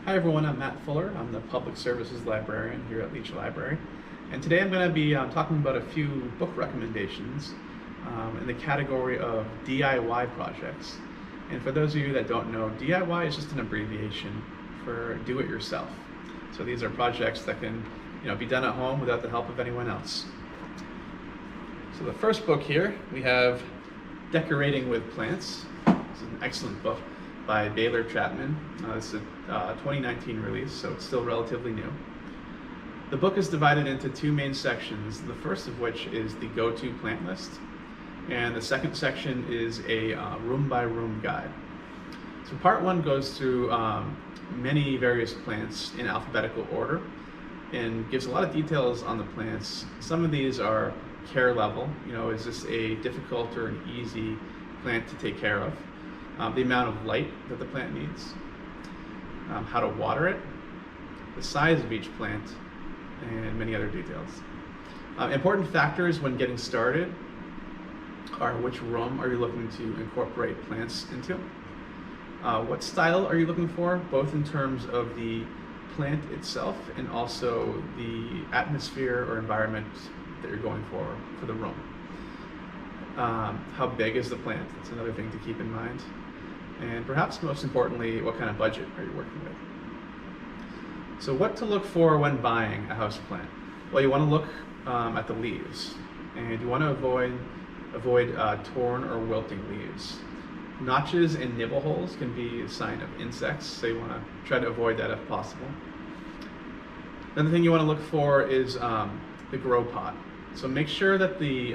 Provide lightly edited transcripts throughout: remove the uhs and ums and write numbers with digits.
Hi everyone, I'm Matt Fuller. I'm the Public Services Librarian here at Leach Library. And today I'm going to be talking about a few book recommendations in the category of DIY projects. And for those of you that don't know, DIY is just an abbreviation for do it yourself. So these are projects that can be done at home without the help of anyone else. So the first book here, we have Decorating with Plants. This is an excellent book by Baylor Chapman. This is a 2019 release, so it's still relatively new. The book is divided into two main sections, the first of which is the go-to plant list, and the second section is a room-by-room guide. So part one goes through many various plants in alphabetical order and gives a lot of details on the plants. Some of these are care level, is this a difficult or an easy plant to take care of? The amount of light that the plant needs, how to water it, the size of each plant, and many other details. Important factors when getting started are which room are you looking to incorporate plants into? What style are you looking for, both in terms of the plant itself and also the atmosphere or environment that you're going for the room. How big is the plant? That's another thing to keep in mind. And perhaps most importantly, what kind of budget are you working with? So what to look for when buying a house plant? Well, you want to look at the leaves, and you want to avoid torn or wilting leaves. Notches and nibble holes can be a sign of insects, so you want to try to avoid that if possible. Another thing you want to look for is the grow pot. So make sure that the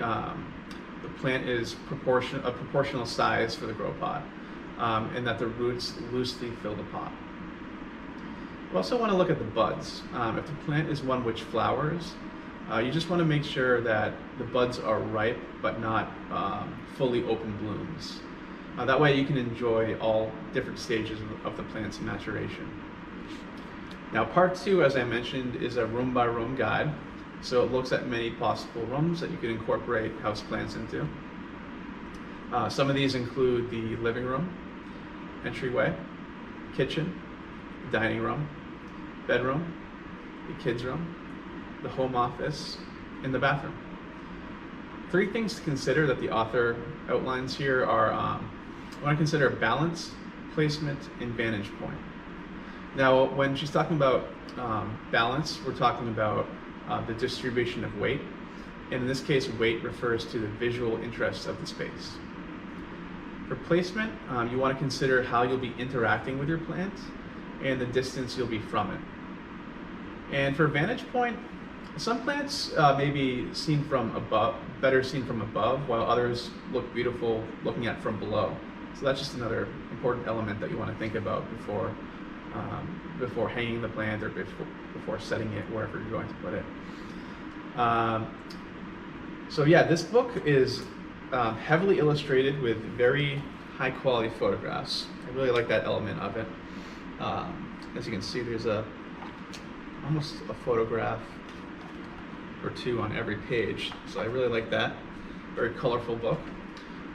plant is a proportional size for the grow pot. And that the roots loosely fill the pot. You also want to look at the buds. If the plant is one which flowers, you just want to make sure that the buds are ripe but not fully open blooms. That way you can enjoy all different stages of the plant's maturation. Now part two, as I mentioned, is a room-by-room guide. So it looks at many possible rooms that you can incorporate houseplants into. Some of these include the living room, entryway, kitchen, dining room, bedroom, the kids' room, the home office, and the bathroom. Three things to consider that the author outlines here are you want to consider balance, placement, and vantage point. Now, when she's talking about balance, we're talking about the distribution of weight. And in this case, weight refers to the visual interest of the space. For placement, you want to consider how you'll be interacting with your plant and the distance you'll be from it. And for vantage point, some plants may be seen from above, better seen from above, while others look beautiful looking at from below. So that's just another important element that you want to think about before hanging the plant or before setting it wherever you're going to put it. So yeah, this book is heavily illustrated with very high quality photographs. I really like that element of it. As you can see, there's almost a photograph or two on every page. So I really like that. Very colorful book.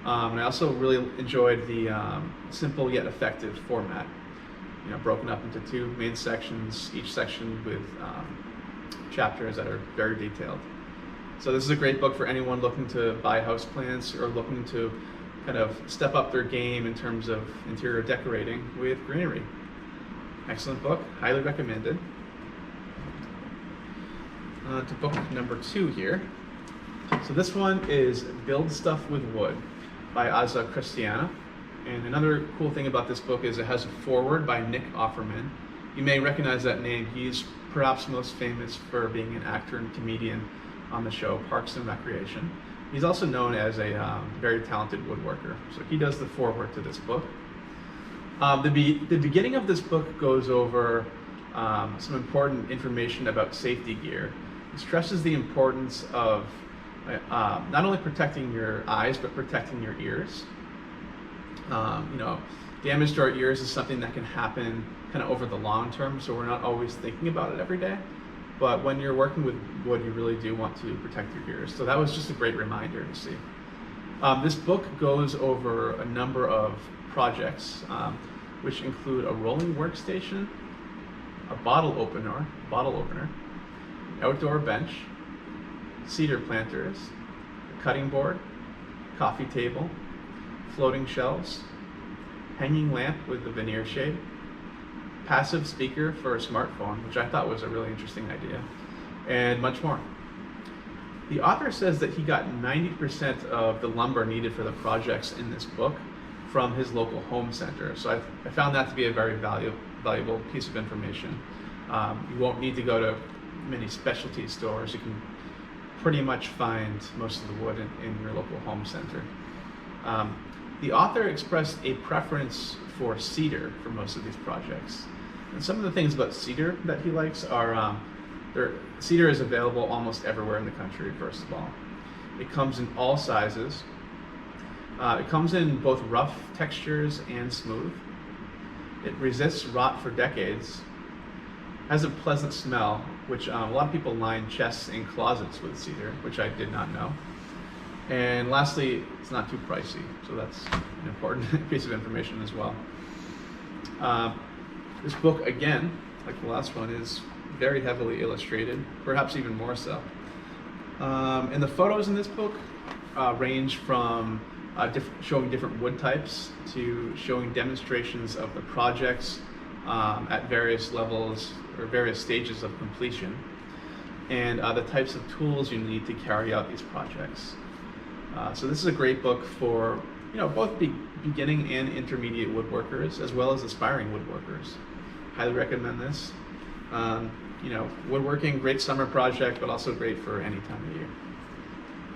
And I also really enjoyed the simple yet effective format. Broken up into two main sections, each section with chapters that are very detailed. So this is a great book for anyone looking to buy houseplants or looking to kind of step up their game in terms of interior decorating with greenery. Excellent book, highly recommended. To book number two here. So this one is Build Stuff with Wood by Aza Christiana. And another cool thing about this book is it has a foreword by Nick Offerman. You may recognize that name. He's perhaps most famous for being an actor and comedian on the show Parks and Recreation. He's also known as a very talented woodworker. So he does the foreword to this book. The beginning of this book goes over some important information about safety gear. It stresses the importance of not only protecting your eyes, but protecting your ears. Damage to our ears is something that can happen kind of over the long term, so we're not always thinking about it every day. But when you're working with wood, you really do want to protect your ears. So that was just a great reminder to see. This book goes over a number of projects, which include a rolling workstation, a bottle opener, outdoor bench, cedar planters, a cutting board, coffee table, floating shelves, hanging lamp with the veneer shade, passive speaker for a smartphone, which I thought was a really interesting idea, and much more. The author says that he got 90% of the lumber needed for the projects in this book from his local home center. So I found that to be a very valuable piece of information. You won't need to go to many specialty stores. You can pretty much find most of the wood in your local home center. The author expressed a preference for cedar for most of these projects. And some of the things about cedar that he likes are, cedar is available almost everywhere in the country, first of all. It comes in all sizes. It comes in both rough textures and smooth. It resists rot for decades. Has a pleasant smell, which a lot of people line chests and closets with cedar, which I did not know. And lastly, it's not too pricey, so that's an important piece of information as well. This book, again, like the last one, is very heavily illustrated, perhaps even more so. And the photos in this book range from showing different wood types to showing demonstrations of the projects at various levels or various stages of completion, and the types of tools you need to carry out these projects. So this is a great book for both beginning and intermediate woodworkers, as well as aspiring woodworkers. Highly recommend this. Woodworking, great summer project, but also great for any time of year.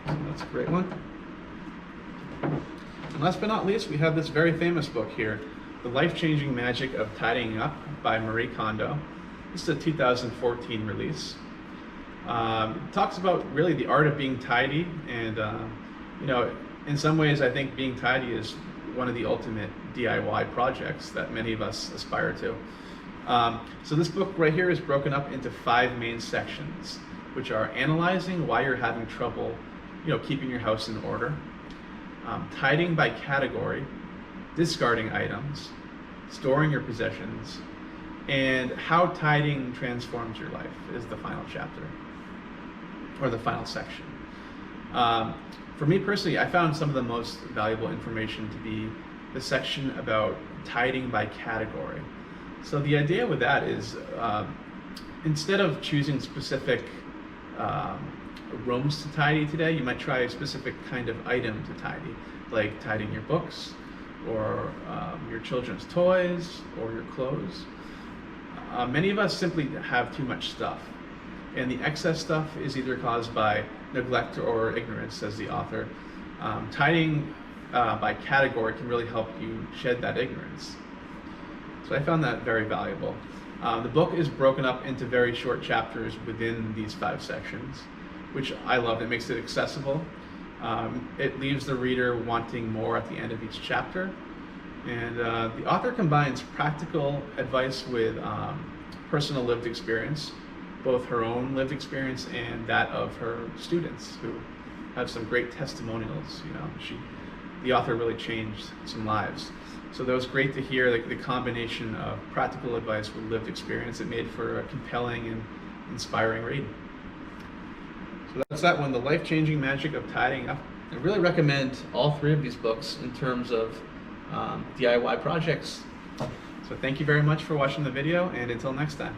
So that's a great one. And last but not least, we have this very famous book here, The Life-Changing Magic of Tidying Up by Marie Kondo. This is a 2014 release. It talks about really the art of being tidy, and in some ways I think being tidy is one of the ultimate DIY projects that many of us aspire to. So this book right here is broken up into 5 main sections, which are analyzing why you're having trouble keeping your house in order, tidying by category, discarding items, storing your possessions, and how tidying transforms your life is the final chapter, or the final section. For me personally, I found some of the most valuable information to be the section about tidying by category. So the idea with that is, instead of choosing specific rooms to tidy today, you might try a specific kind of item to tidy, like tidying your books, or your children's toys, or your clothes. Many of us simply have too much stuff, and the excess stuff is either caused by neglect or ignorance, says the author. Tidying by category can really help you shed that ignorance. So I found that very valuable. The book is broken up into very short chapters within these 5 sections, which I love. It makes it accessible. It leaves the reader wanting more at the end of each chapter. And the author combines practical advice with personal lived experience, both her own lived experience and that of her students, who have some great testimonials. The author really changed some lives. So that was great to hear the combination of practical advice with lived experience. It made for a compelling and inspiring read. So that's that one, The Life-Changing Magic of Tidying Up. I really recommend all 3 of these books in terms of DIY projects. So thank you very much for watching the video, and until next time.